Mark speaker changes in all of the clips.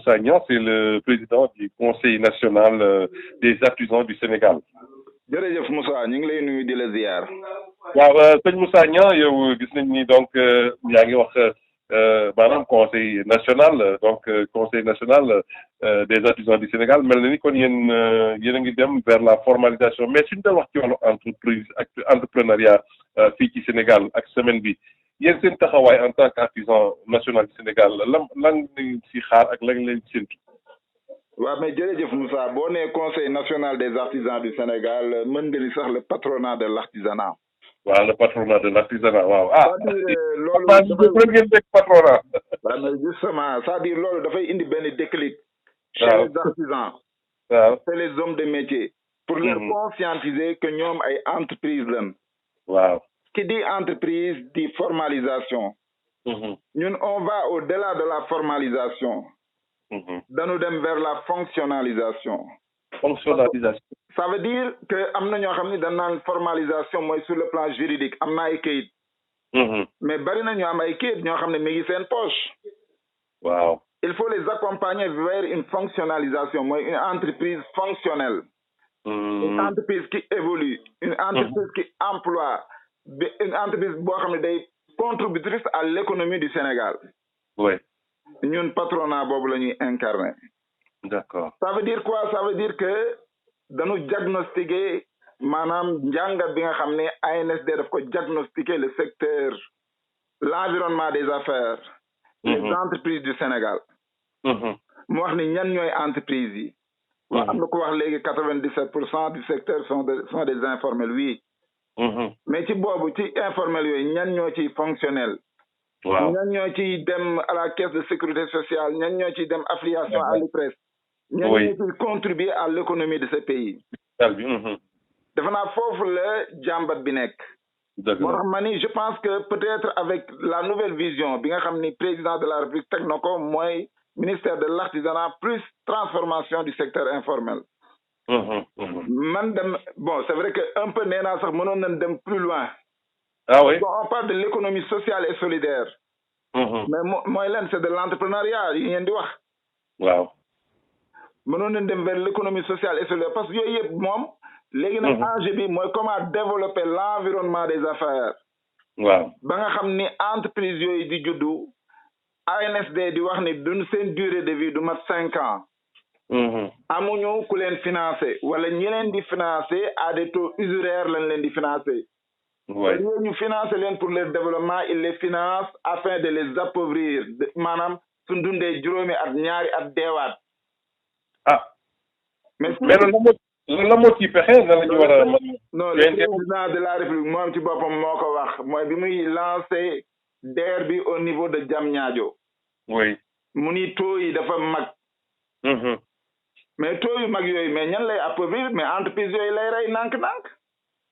Speaker 1: Moussa Niang, c'est le président du Conseil national des artisans du Sénégal.
Speaker 2: jërëjëf Moussa ñu ngi lay nuyu di la ziar.
Speaker 1: waaw sëñ Moussa Niang yow gis nañ ni donc yaa ngi wax maanaam conseil national donc conseil national des artisans du Sénégal mel na ni kon yéen yéen a ngi dem vers la formalisation mais suñu doon wax ci wàllu entreprise ak entrepreneuriat fii ci Sénégal ak semaine bi yéen seen taxawaay en tant qu'artisan national du Sénégal lan lañ si xaar ak lan lañ séntu.
Speaker 2: waaw mais jërëjëf Moussa boo nee conseil national des artisans du Sénégal mën nga ni sax le patronat de l'artisanat.
Speaker 1: waaw le patronat de l'artisanat waaw ah.
Speaker 2: loolu
Speaker 1: dafay ngeen nekk patronat.
Speaker 2: waaw mais justement c'est-à-dire loolu dafay indi benn déclic. chez
Speaker 1: waaw
Speaker 2: les artisans.
Speaker 1: waaw
Speaker 2: c'est les hommes de métier. pour leur conscientiser que ñoom ay entreprise lañ.
Speaker 1: waaw.
Speaker 2: qui dit entreprise dit formalisation. ñun on va au-delà de la formalisation. dañu dem vers la fonctionnalisation.
Speaker 1: Fonctionnalisation.
Speaker 2: ça veut dire que am na ñoo xam ne dañ naan formalisation mooy sur le plan juridique am na ay kayit. mais bari na ñu am ay kayit ñoo xam ne mi ngi seen poche.
Speaker 1: waaw.
Speaker 2: il faut les accompagner vers une fonctionnalisation mooy une entreprise fonctionnelle. une entreprise qui évolue. une entreprise qui emploie. une entreprise boo xam ne day contributrice à l'économie du Sénégal.
Speaker 1: oui.
Speaker 2: ñun patronat boobu la ñuy incarner.
Speaker 1: d'accord.
Speaker 2: ça veut dire quoi ça veut dire que dañu diagnostiquer maanaam njàngat bi nga xam ne ANSD daf ko diagnostiquer le secteur l'environnement des affaires. les entreprises du Sénégal. mu wax ni ñan ñooy entreprises yi. waaw am na ko wax léegi 97% du secteur sont des informels oui. mais ci boobu ci informel yooyu ñan ñoo ciy fonctionnel.
Speaker 1: waaw
Speaker 2: ñan ñoo ciy dem à la caisse de sécurité sociale ñan ñoo ciy dem affiliation à l'IPRES. ñan ñoo ciy contribuer à l'économie de ce pays. defe naa foofu la jàmbat bi nekk. moo tax ma ni je pense que peut-être avec la nouvelle vision bi nga xam ni président de la République teg na ko mooy ministère de l'artisanat plus transformation du secteur informel. man dem bon c'est vrai que un peu nee naa sax mënoon nañ dem plus loin.
Speaker 1: ah oui.
Speaker 2: bon on parle de l'économie sociale et solidaire. mais mooy leen c'est de l'entrepreneuriat yi ngeen di wax.
Speaker 1: waaw.
Speaker 2: mënoon nañ dem vers l'économie sociale et solidaire parce que yooyu yëpp moom. léegi nag enjeu bi mooy comment développer l'environnement des affaires.
Speaker 1: waaw.
Speaker 2: ba nga xam ni entreprise yooyu di juddu ANSD di wax ni duñ seen durée de vie du mat 5 ans. amuñu ku leen financer wala ñi leen di financer à des taux usuraires lañ leen di financer.
Speaker 1: oui
Speaker 2: ñu financer leen pour leur développement il les finance afin de les appauvrir maanaam su dundee juróomi at ñaari at deewaat.
Speaker 1: ah. mais loolu la moo ciy pexe nan la ñu war a.
Speaker 2: non le président de la République moom ci boppam moo ko wax mooy bi muy lancé DER bi au niveau de Diamniadio.
Speaker 1: oui.
Speaker 2: mu ni taux yi dafa mag. mais taux yu mag yooyu mais ñan lay appauvrir mais entreprise yooyu lay rey nànk-nànk.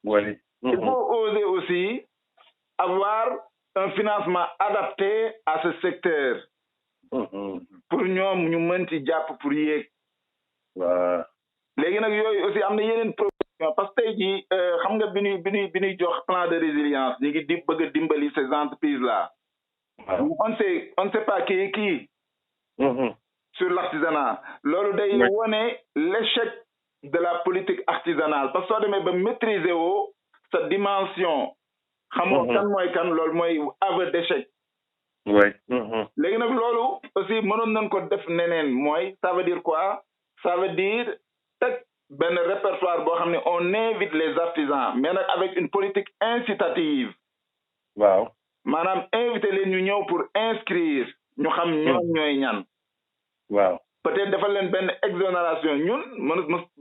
Speaker 1: oui.
Speaker 2: il faut oser aussi avoir un financement adapté à ce secteur. pour ñoom ñu mën ci jàpp pour yéeg.
Speaker 1: waaw.
Speaker 2: léegi nag yooyu aussi am na yeneen proposition parce que tey jii xam nga bi ñuy jox plan de résilience ñu ngi bëgg a dimbali ces entreprises là. on ne sait pas qui est qui. sur l'artisanat loolu day wone l'échec de la politique artisanale parce que soo demee ba maîtriser woo sa dimension. xamoo kan mooy kan loolu mooy aveu d'échec.
Speaker 1: oui.
Speaker 2: léegi nag loolu aussi mënoon nañ ko def neneen mooy ça veut dire quoi ça veut dire teg benn répertoire boo xam ne on invite les artisans mais nag avec une politique incitative.
Speaker 1: waaw.
Speaker 2: maanaam inviter leen ñu ñëw pour inscrire ñu xam ñoom ñooy ñan.
Speaker 1: waaw.
Speaker 2: peut-être defal leen benn exonération ñun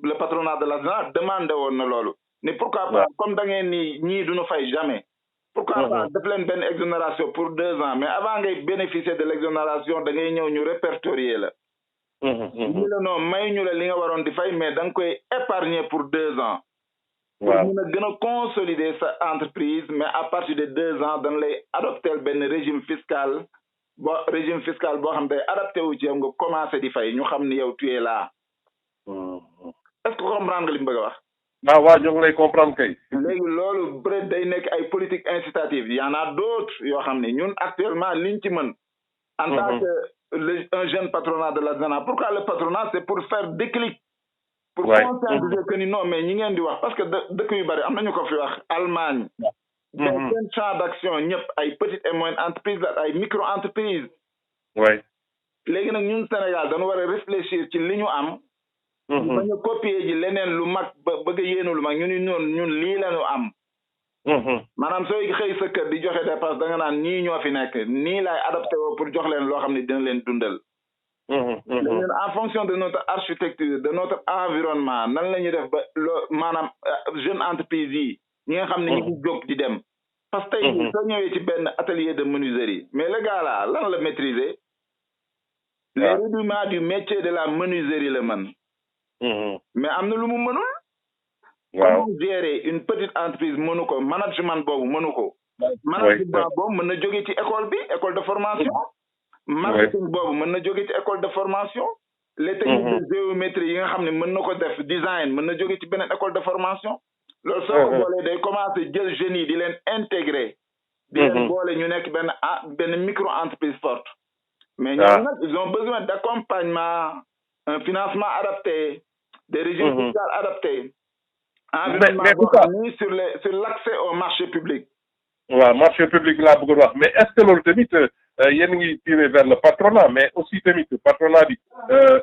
Speaker 2: le patronat de l'artisanat demandé woon na loolu. ni pourquoi pas comme da ngeen ni ñii duñu fay jamais. pourquoi pas def leen benn exonération pour 2 ans mais avant ngay bénéficier de l'exonération da ngay ñëw ñu répertorier la. ñu la non may ñu la li nga waroon di fay mais da nga koy épargner pour 2 ans. pour ñu a gën a consolider sa entreprise mais à partir de 2 ans dañ lay adopter benn régime fiscal boo xam day adapté wu ci yow nga commencé di fay ñu xam ni yow tu es là. est-ce que comprendre nga li mu bëgg a wax.
Speaker 1: waaw ñu ngi lay comprendre kay.
Speaker 2: léegi loolu peut-être day nekk ay politique incitative y en a d'autres yoo xam ne ñun actuellement liñ ci mën. en tant que un jeune patronat de l'artisanat. Pourquoi le patronat? C'est pour faire déclic, pour conscientiser que non mais ñi ngeen di wax parce que dëkk yu bari am nañu ko fi wax Allemagne. Seen champ d'action ñëpp ay petites et moyennes entreprises la ay micro entreprises. léegi nag ñun Sénégal dañu war a réfléchir ci li ñu am. bañ a copier ji leneen lu mag bëgg a yéenu lu mag ñun lii la ñu am. maanaam sooy xëy sa kër di joxe dépense da nga naan ñii ñoo fi nekk nii laay adapté woo pour jox leen loo xam ne dina leen dundal. en fonction de notre architecture de notre environnement nan la ñuy def ba maanaam jeune entreprise yi ñi nga xam ne ñu ngi jóg di dem. parce que tey soo ñëwee ci benn atelier de menuiserie mais le gars là lan la maîtriser. les rudiments du métier de la menuiserie la mën. mais am na lu mu mënul. comment gérer une petite entreprise mënu ko management boobu mënu ko. management boobu mën na jóge ci école bi école de formation. marketing boobu mën na jóge ci école de formation. les techniques de géométrie yi nga xam ne mën na ko def design mën na jóge ci beneen école de formation. loolu soo ko boolee day commencé jël jeunes yi di leen intégrer. di leen boole ñu nekk benn micro entreprise forte. mais ñoom nag ils ont besoin d'accompagnement, un financement adapté, des régimes fiscales adaptés. sur l'accès au marché public.
Speaker 1: waaw marché public laa bëggoon wax mais est-ce que loolu tamit yéen ngi tiré vers le patronat mais aussi tamit patronat bi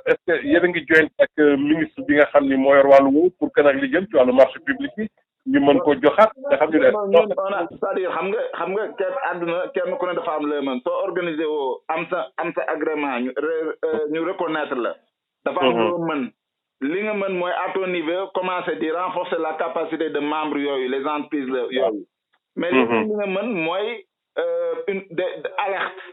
Speaker 1: est-ce que yéen a ngi joint ak ministre bi nga xam ni moo yor wàllu woowu pour que nag li jëm ci wàllu marché public bi ñu mën ko joxaat nga xam ne
Speaker 2: c'est-à-dire xam nga kenn ku ne dafa am la mën soo organisé woo am sa agrément ñu reconnaître la dafa am loo mën li nga mën mooy à ton niveau commencer di renforcer la capacité de membres yooyu les entreprises yooyu mais li nga mën mooy une alerte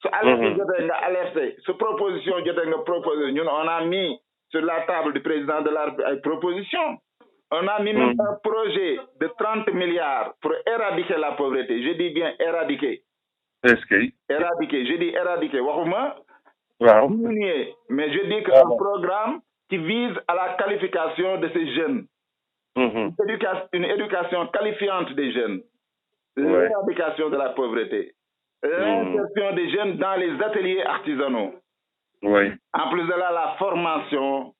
Speaker 2: su alerte jotee nga alerté su proposition jotee nga proposer ñun on a mis sur la table du président de la République ay proposition on a mis même un projet de 30 milliards pour éradiquer la pauvreté je dis bien éradiquer éradiquer je dis éradiquer waxuma diminuer mais je dis que un programme qui vise à la qualification de ces jeunes une éducation qualifiante des jeunes l'éradication de la pauvreté, l'insertion des jeunes dans les ateliers artisanaux. En plus de là, la formation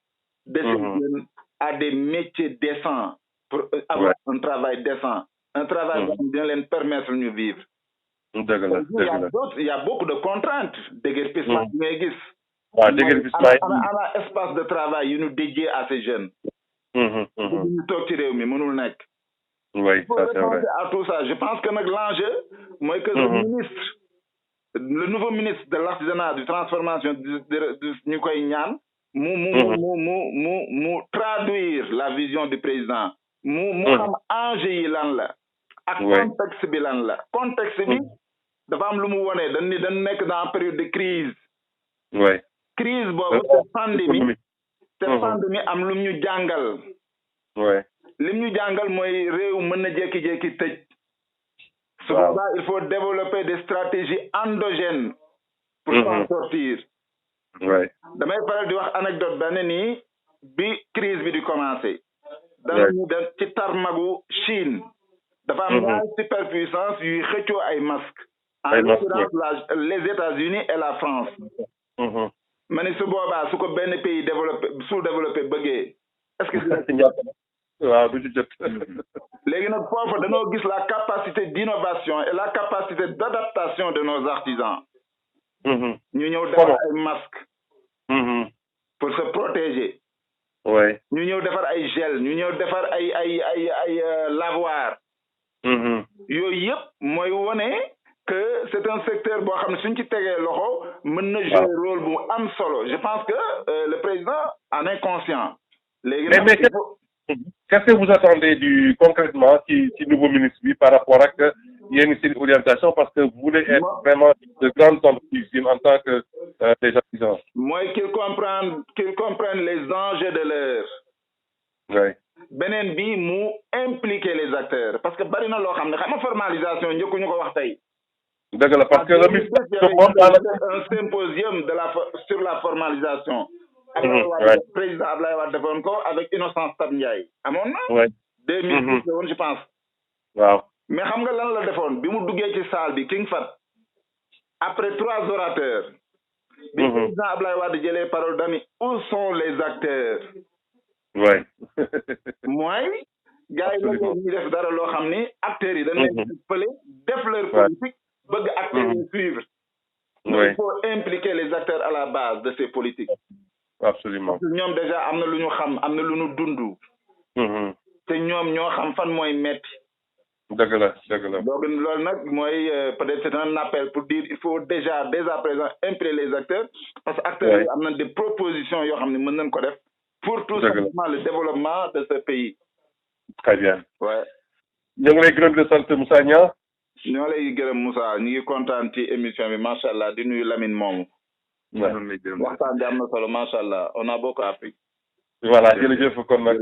Speaker 2: de ces jeunes à des métiers décents pour avoir un travail décent, un travail qui vient leur permettre de vivre. Il y a beaucoup de contraintes. Déguerpissement, un espace de travail nous dédié à ces jeunes.
Speaker 1: Oui,
Speaker 2: ça c'est vrai. À tout ça, je pense que l'enjeu, moi que le nouveau ministre de l'artisanat, de transformation de Nikoy Nyan, traduire la vision du président, enjeu lan la, ak contexte bi lan la. Contexte bi dafa am lu mu woné dañ nek dans une période de crise. Crise boobu c'est pandémie. C'est pandémie am lu ñu jàngal. lim ñu jàngal mooy réew mën na jékki-jékki tëj. Su boobaa il faut développer des stratégies endogènes pour s'en sortir. damay faral di wax anecdote benn nii bi crise bi di commencer. dañu dem ci tarmagu Chine. dafa am ñaari superpuissance yuy xëccoo ay masques. en l'occurrence les États-Unis et la France. ma ne su boobaa su ko benn pays sous-développé bëggee est-ce que léegi nag foofu dañoo gis la capacité d'innovation et la capacité d'adaptation de nos artisans. ñu ñëw defar ay masques. pour se protéger. ñu ñëw defar ay gel ñu ñëw defar ay lavoir. yooyu yëpp mooy wone que c'est un secteur boo xam ne suñ ci tegee loxo mën na jouer rôle bu am solo je pense que le président en est conscient. léegi nag
Speaker 1: qu'est-ce que vous attendez concrètement ci nouveau ministre bi par rapport ak yéen seen orientation parce que vous voulez être vraiment de grandes entreprises en tant que des artisans.
Speaker 2: mooy qu'ils comprennent les enjeux de l'heure. beneen bi mu impliquer les acteurs parce que bari na loo xam ne xam nga formalisation njëkkuñu ko wax tey.
Speaker 1: dëgg la parce que le ministre
Speaker 2: un symposium sur la formalisation. président Abdoulaye Wade defoon ko avec Innocence Ntap Ndiaye amoon na 2010 la woon je pense mais xam nga lan la defoon bi mu duggee ci salle bi King Fahd après 3 orateurs bi président Ablaye Wade jëlee parole dani où sont les acteurs.
Speaker 1: Ouais.
Speaker 2: mooy gars yi nag ñu def dara loo xam ni acteurs yi dañ leen fële def leur politique bëgg acteurs yi suivre. Il faut impliquer les acteurs à la base de ces politiques.
Speaker 1: Absolument.
Speaker 2: Parce que ñoom déjà am na lu ñu xam am na lu ñu dund. te ñoom ñoo xam fan mooy metti.
Speaker 1: dëgg la dëgg la.
Speaker 2: donc loolu nag mooy peut-être c'est un appel pour dire il faut déjà dès à présent impliquer les acteurs. parce que acteurs yi am na des propositions yoo xam ne mën nañ ko def. pour tout simplement le développement de ce pays.
Speaker 1: Très bien.
Speaker 2: Ouais.
Speaker 1: ñu ngi lay gërëm di sant Moussa Niang.
Speaker 2: ñoo lay gërëm Moussa ñu ngi kontaan ci émission bi macha allah di nuyu Lamine moomu. waxtaan bi am na solo macha allah on a beaucoup appris.
Speaker 1: voilà jërëjëf kon nag.